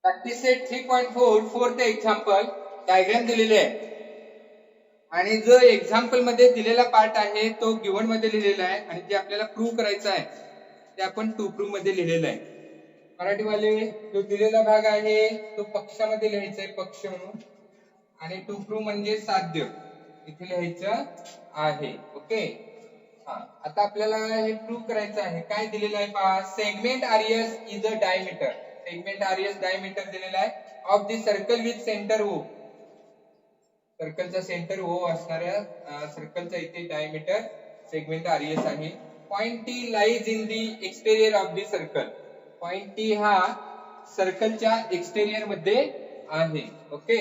Practice set 3.4 fourth example diagram दिलेले आहे आणि जो एक्झाम्पल मध्ये दिलेला पार्ट आहे तो गिवन मध्ये लिहिलेला आहे आणि जे आपल्याला प्रूव्ह करायचं आहे ते आपण टू प्रूव्ह मध्ये लिहिलेलं आहे. मराठीवाले जो दिलेला भाग आहे तो पक्षामध्ये लिहायचा आहे, पक्ष म्हणून, आणि टू प्रूव्ह म्हणजे साध्य इथे लिहायचं आहे. ओके. आता आपल्याला हे प्रूव्ह करायचं आहे. काय दिलेलं आहे पहा, segment RS is a diameter. Segment RS diameter दिलेला आहे of the circle with centre O. सर्कलचा सेंटर ओ असणाऱ्या सर्कलचा इथे डायमीटर सेगमेंट आरएस आहे. Point T lies in the exterior of the circle. Point T हा सर्कलच्या एक्सटेरियर मध्ये आहे. ओके.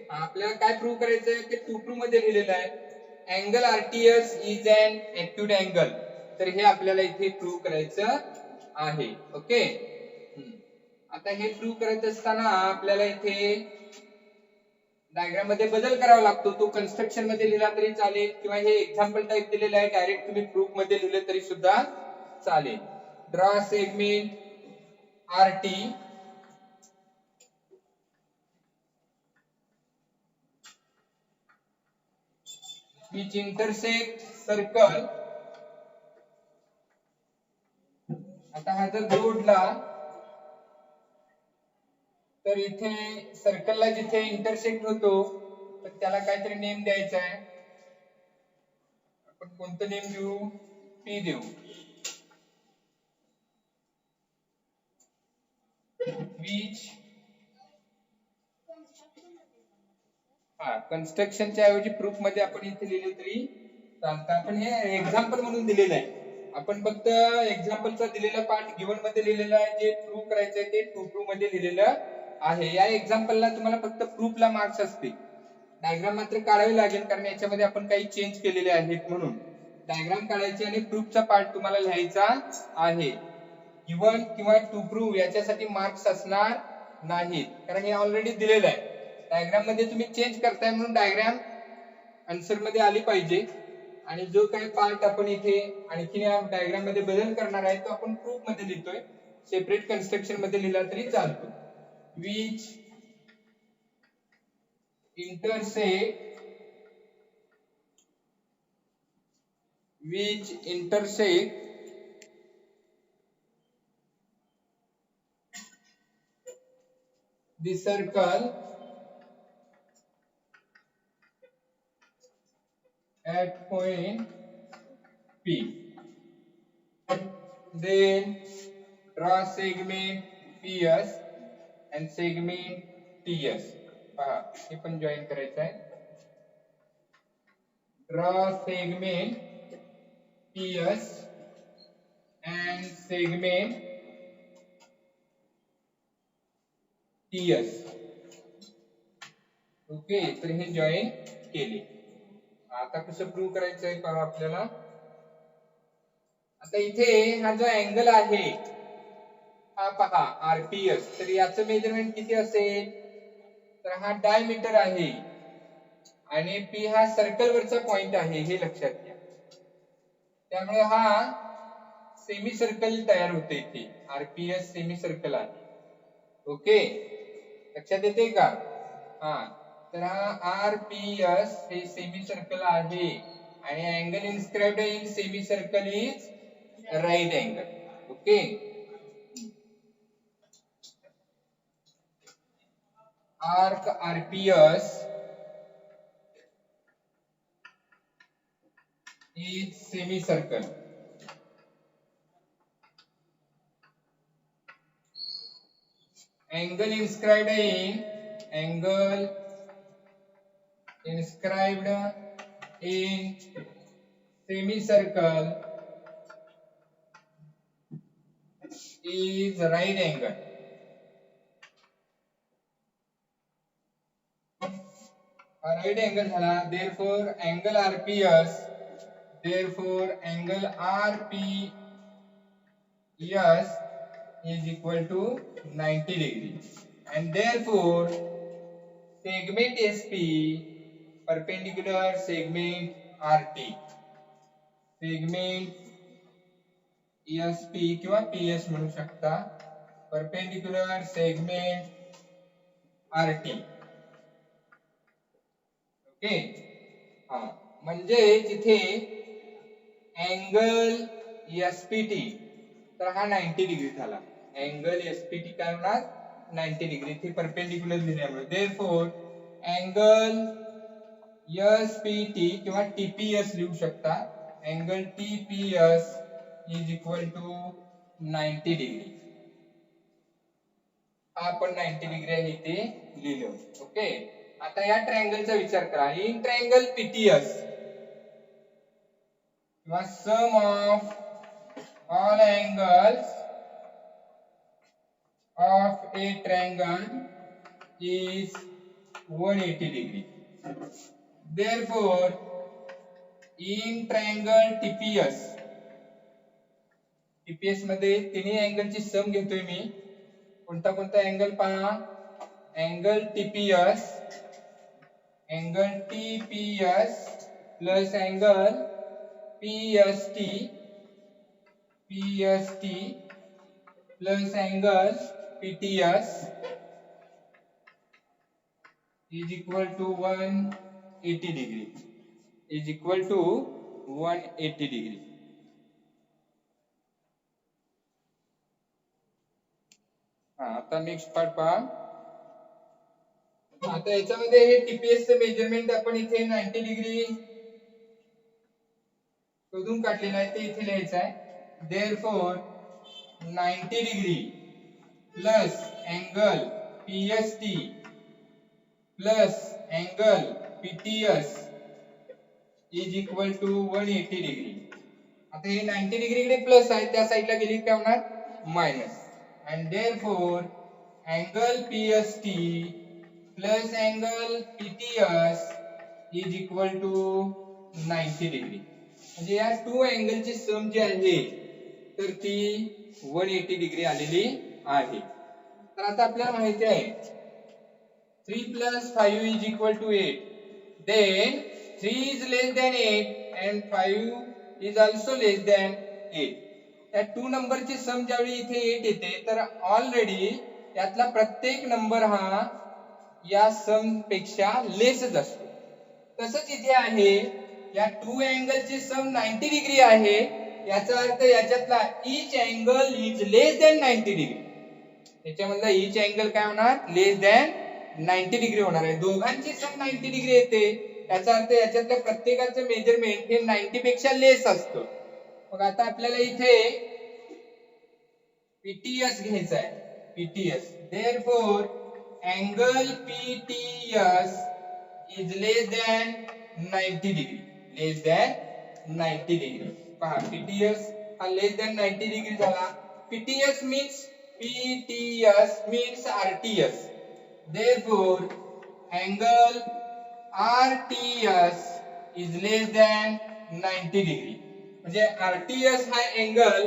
आपल्याला काय प्रूव्ह करायचं आहे ते टू प्रूव्ह मध्ये लिहिलेलं आहे. Angle RTS is an acute angle. तर हे आपल्याला इथे प्रूव्ह करायचं आहे. ओके. आता हे प्रूव्ह करत असताना आपल्याला इथे डायग्राम मध्ये बदल करावा लागतो. तो कन्स्ट्रक्शन मध्ये लिहिला तरी चालेल किंवा हे एक्झाम्पल टाइप दिलेलं आहे डायरेक्ट तुम्ही प्रूफ मध्ये लिहिले तरी सुद्धा चालेल. Draw segment RT which intersect circle. आता हा जर जोडला तर इथे सर्कलला जिथे इंटरसेक्ट होतो तर त्याला काहीतरी नेम द्यायचा आहे. आपण कोणतं नेम देऊ? पी देऊ. which कन्स्ट्रक्शनच्या ऐवजी प्रूफ मध्ये आपण इथे लिहिले तरी चालतं. आपण हे एक्झाम्पल म्हणून दिलेलं आहे. आपण फक्त एक्झाम्पलचा दिलेला पार्ट गिवन मध्ये लिहिलेला आहे. जे प्रूव्ह करायचंय ते टू प्रूव्ह मध्ये लिहिलेलं आहे. या एक्झाम्पलला तुम्हाला फक्त प्रूफला मार्क्स असतील. डायग्राम मात्र काढावी लागेल कारण याच्यामध्ये आपण काही चेंज केलेले आहेत म्हणून डायग्राम काढायची आणि प्रूफचा पार्ट तुम्हाला लिहायचा आहे. गिवन किंवा टू प्रूव्ह याच्यासाठी मार्क्स असणार नाहीत कारण हे ऑलरेडी दिलेलं आहे. डायग्राम मध्ये तुम्ही चेंज करताय म्हणून डायग्राम आन्सर मध्ये आली पाहिजे आणि जो काही पार्ट आपण इथे आणखी या डायग्राम मध्ये बदल करणार आहे तो आपण प्रूफ मध्ये लिहितोय. सेपरेट कन्स्ट्रक्शन मध्ये लिहिला तरी चालतो. which intersect the circle at point P. Then draw segment PS and segment TS. पहा हे पण जॉईन करायचं आहे. Draw segment PS and segment TS. Okay. तर हे जॉईन केले. आता कसं प्रूव्ह करायचं आहे पहा आपल्याला. आता इथे हा जो अँगल आहे हा पहा आरपीएस. तर याचं मेजरमेंट किती असेल? तर हा डायमीटर आहे आणि पी हा सर्कल वरचा पॉइंट आहे हे लक्षात घ्या. त्यामुळे हा सेमी सर्कल तयार होते इथे. आरपीएस सेमी सर्कल आहे. ओके. लक्षात येते का? तर हा आरपीएस हे सेमी सर्कल आहे आणि angle inscribed in semicircle is right angle. Okay. Arc RPS is semicircle. Angle inscribed in semicircle is right angle. Right angle झाला. Therefore angle RPS is equal to 90 degree and therefore segment SP perpendicular segment RT. Segment ESP किंवा PS म्हणू शकता, perpendicular segment RT. Okay. हा म्हणजे जिथे angle SPT तर हा 90 degree झाला. अँगल SPT काय होणार 90 डिग्री, इथे परपेंडिक्युलर दिल्यामुळे. देअरफॉर अँगल SPT किंवा TPS लिहू शकता. Angle TPS is equal to 90 degree. हा आपण 90 डिग्री आहे इथे लिहिलं. ओके. आता या ट्रायंगलचा विचार करा. इन ट्रायंगल PTS किंवा sum of all angles of a triangle is 180 degree. Therefore, in triangle TPS मध्ये तिन्ही अँगलची सम घेतोय मी. कोणता कोणता अँगल पहा. Angle TPS plus angle PST plus angle PTS is equal to 180 degree. Is equal to 180 degree. आता next part पहा. आता याच्यामध्ये हे TPS चे मेजरमेंट आपण इथे 90 डिग्री शोधून काढलेलं आहे, ते इथे लिहायचं आहे. Therefore 90 degree plus angle PST plus angle PTS is equal to 180 degree. आता हे 90 डिग्री कडे प्लस आहे, त्या साइडला गेली काय होणार minus. and therefore angle PST plus angle PTS is equal to 90 degree. म्हणजे या टू अँगलची सम जी आहे तर ती 180 डिग्री आलेली आहे. तर आता आपल्याला माहिती आहे 3 plus 5 is equal to 8. Then 3 is less than 8 and 5 is also less than 8. या टू नंबरची सम ज्यावेळी इथे 8 येते तर ऑलरेडी यातला प्रत्येक नंबर हा या सम पेक्षा लेसच असतो. तसंच इथे आहे या टू अँगलची सम 90 डिग्री आहे, याचा अर्थ याच्यातला each angle is less than 90 degree. याच्यामधला ईच अँगल काय होणार लेस दॅन 90 डिग्री होणार आहे. दोघांची सम 90 डिग्री येते, याचा अर्थ याच्यातल्या प्रत्येकाचं मेजरमेंट हे 90 पेक्षा लेस असतं. मग आता आपल्याला इथे PTS घ्यायचा आहे. PTS therefore angle PTS is less than 90 degree. less than 90 degree. पहा PTS हा less than 90 degree झाला. PTS means RTS. Therefore angle RTS is less than 90 degree. म्हणजे RTS हा अँगल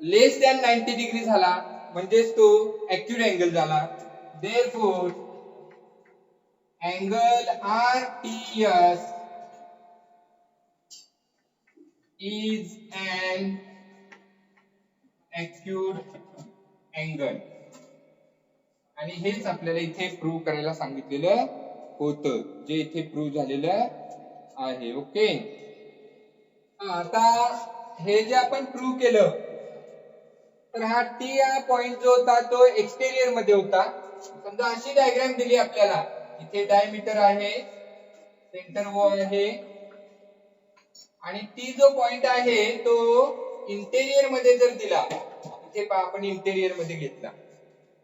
लेस दॅन 90 डिग्री झाला म्हणजेच तो ऍक्युरेट अँगल झाला. Therefore angle RTS is an acute angle. आणि हेच आपल्याला इथे प्रूव्ह करायला सांगितलेलं होतं, जे इथे प्रूव्ह झालेलं आहे. ओके. आता हे जे आपण प्रूव्ह केलं तर हा T हा पॉइंट जो होता तो एक्सटेरियर मध्ये होता. समजा अशी डायग्राम दिली आपल्याला, इथे डायमीटर आहे, सेंटर ओ आहे आणि T जो पॉइंट आहे तो इंटेरियर मध्ये जर दिला, इथे पहा आपण इंटेरियर मध्ये घेतला,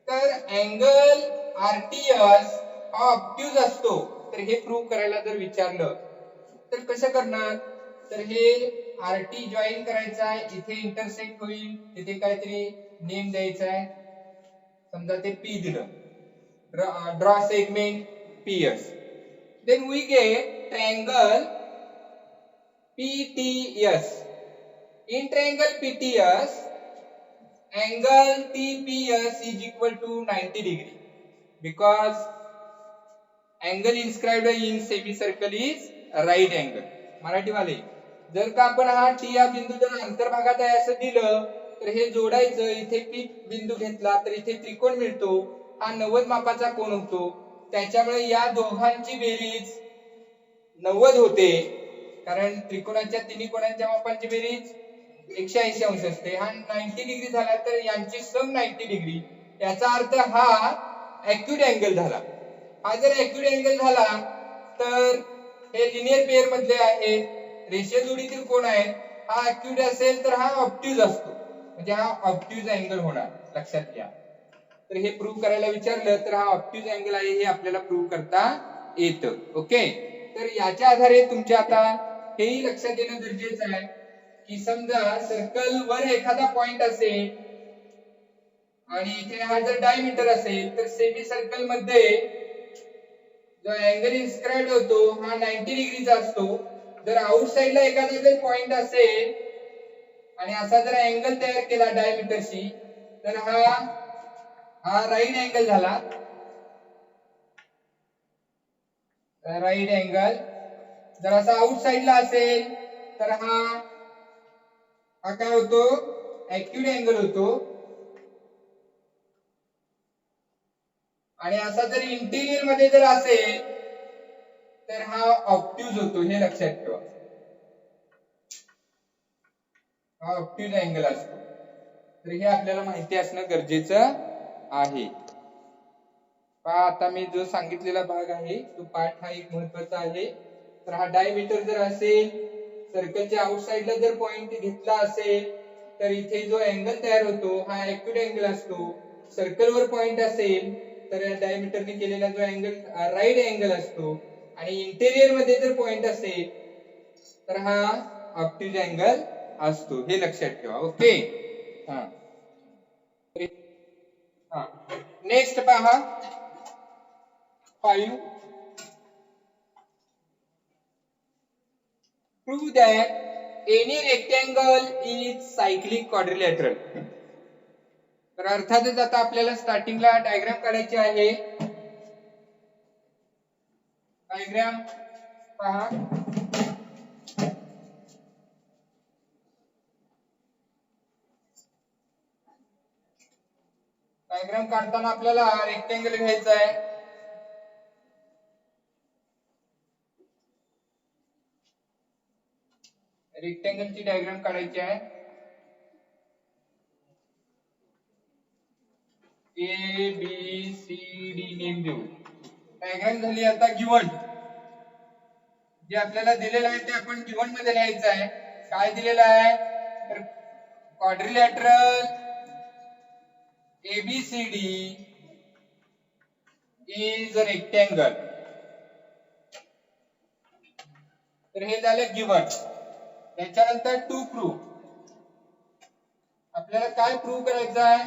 तर अँगल RTS हा ऑब्ट्यूज असतो. तर हे प्रूव्ह करायला जर विचारलं तर कसं करणार, तर हे RT जॉईन करायचा आहे, इथे इंटरसेक्ट होईल, तिथे काहीतरी नेम द्यायचा आहे, समजा ते P दिलं. Draw segment PS. Then we get triangle PTS. In triangle PTS, angle TPS is equal to 90 degree because angle inscribed in semicircle is right angle. Marathi वाले जर का आपण हा टी हा बिंदू जर अंतर्भागात आहे असं दिलं तर हे जोडायचं, इथे पी बिंदू घेतला तर इथे त्रिकोण मिळतो, हा 90 मापाचा कोन होतो, त्याच्यामुळे या दोघांची बेरीज 90 होते, कारण त्रिकोणाच्या तिन्ही कोणांच्या मापांची बेरीज 180 अंश असते. हा 90 डिग्री झाला तर यांची सम 90 डिग्री, याचा अर्थ हा ॲक्यूट अँगल झाला. हा जर ॲक्यूट अँगल झाला तर हे लिनियर पेअर मधले आहेत, रेषीय जोडीतील कोण आहे, हा ॲक्यूट असेल तर हा ऑब्ट्यूज असतो, म्हणजे हा ऑब्ट्यूज अँगल होणार, लक्षात घ्या. तर हे प्रूव्ह करायला विचारलं तर हा ऑब्ट्यूज अँगल आहे हे आपल्याला प्रूव्ह करता येतं. ओके, तर याच्या आधारे तुमच्या आता हेही लक्षात येणं गरजेचं आहे की समजा सर्कल वर एखादा पॉइंट असेल आणि इथे हा जर डायमीटर असेल तर सेमी सर्कल मध्ये जो अँगल इन्स्क्राइब होतो हा 90 डिग्रीचा असतो. जर आउटसाइड ला एखादा जर पॉइंट असेल आणि असा जर अँगल तयार केला डायमीटरशी तर हा राईट अँगल झाला, राईट अँगल. जर असा आउटसाइड ला असेल तर हा काय होतो, ॲक्यूट अँगल होतो. आणि असा जर इंटिरियर मध्ये जर असेल तर हा ऑब्ट्यूज होतो, हे लक्षात ठेवा, हा ऑब्ट्यूज अँगल असतो. तर हे आपल्याला माहिती असणं गरजेचं आहे. पहा आता मी जो सांगितलेला भाग आहे तो पार्ट हा एक महत्त्वाचा आहे. तर हा डायमीटर जर असेल, सर्कलच्या आउटसाइडला जर पॉइंट घेतला असेल तर इथे जो अँगल तयार होतो हा ॲक्यूट अँगल असतो. सर्कलवर पॉइंट असेल तर डायमीटरने केलेला जो अँगल राईट अँगल असतो, आणि इंटेरियर मध्ये जर पॉइंट असेल तर हा ऑब्ट्यूज अँगल असतो, हे लक्षात ठेवा. ओके, हा हा नेक्स्ट पहा 5. Prove that any rectangle is cyclic quadrilateral. तर अर्थातच आता आपल्याला स्टार्टिंगला डायग्राम काढायची आहे. डायग्राम पहा, डायग्राम काढताना आपल्याला रेक्टेंगल घ्यायचा आहे. रेक्टेंगलची डायग्राम काढायची आहे. A B C D name देऊ. डायग्राम झाली. आता गिवन जे आपल्याला दिलेलं आहे ते आपण गिवन मध्ये लिहायचं आहे. काय दिलेलं आहे तर quadrilateral ABCD is a rectangle. तर हे झालं गिवन. त्याच्यानंतर टू प्रूव्ह, आपल्याला काय प्रूव्ह करायचं आहे,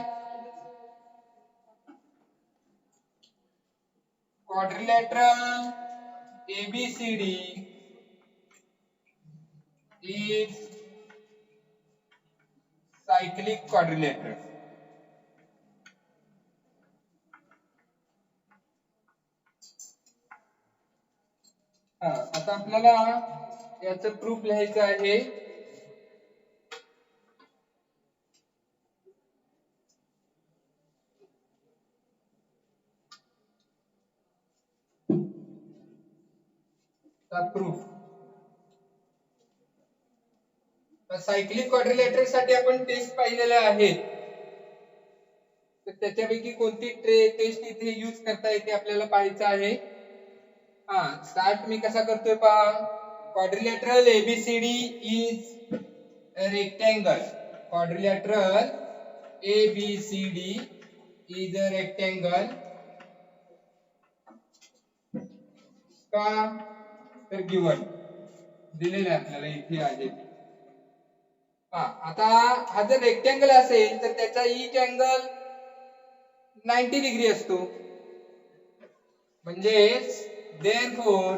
quadrilateral ABCD is cyclic quadrilateral. आता आपल्याला याचं प्रूफ लिहायचं आहे. प्रूफ सायक्लिक क्वाड्रिलॅटरल साठी आपण टेस्ट पाहिलेल्या आहेत, तर त्याच्यापैकी कोणती टेस्ट इथे यूज करता येते आपल्याला पाहायचं आहे. स्टार्ट मी कसा करतोय पहा. Quadrilateral ABCD is a rectangle. Quadrilateral ABCD is a rectangle. का तर गिवन दिलेलं आहे आपल्याला इथे आहे. आता हा जर रेक्टँगल असेल तर त्याचा ईच अँगल 90 डिग्री असतो, म्हणजे therefore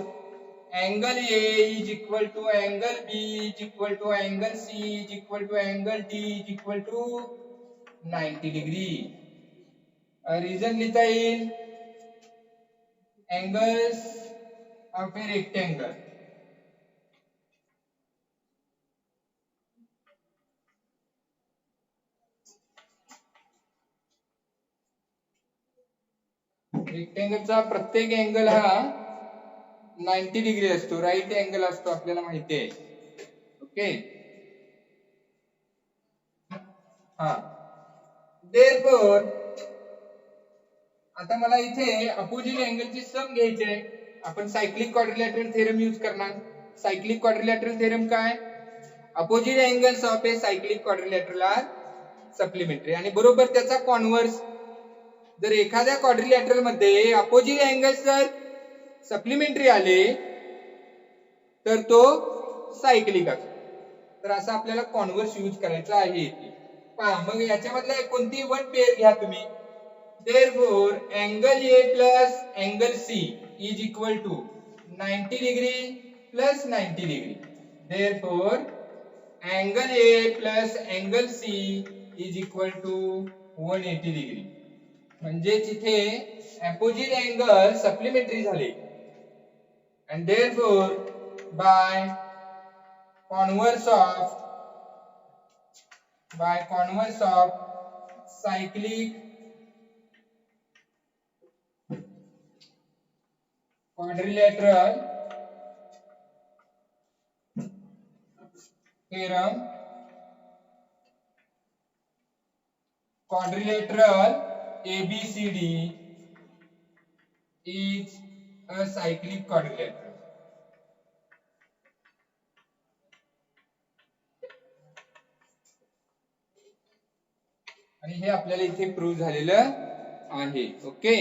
angle A is equal to angle B is equal to angle C is equal to angle D is equal to 90 degree. Reason लिहिता येईल angles of a rectangle. रेक्टेंगलचा प्रत्येक angle हा 90 degree असतो, right angle असतो, आपल्याला माहिती आहे. Okay. हा, देअरफॉर आता मला इथे अपोजिट अँगलची सम घ्यायची आहे. आपण सायक्लिक क्वाड्रिलॅटरल थेरम यूज करणार. सायक्लिक क्वाड्रिलॅटरल थेरम काय? Opposite angles of a cyclic quadrilateral are supplementary, आणि बरोबर त्याचा कॉन्व्हर्स. जर एखाद्या क्वाड्रिलॅटरल मध्ये अपोजिट अँगल्स जर सप्लिमेंटरी आले तर तो सायक्लिक असतो. तर असं आपल्याला कॉन्व्हर्स यूज करायचा आहे. पहा, मग याच्यामधलं कोणती वन पेअर घ्या तुम्ही. Therefore, angle A plus angle C is equal to 90 degree plus 90 degree. Therefore, angle A plus angle C is equal to 180 degree. म्हणजे तिथे opposite angle supplementary झाले. And therefore, by converse of cyclic quadrilateral theorem, quadrilateral ABCD is a cyclic quadrilateral. आणि हे आपल्याला इथे prove झालेलं आहे. Okay.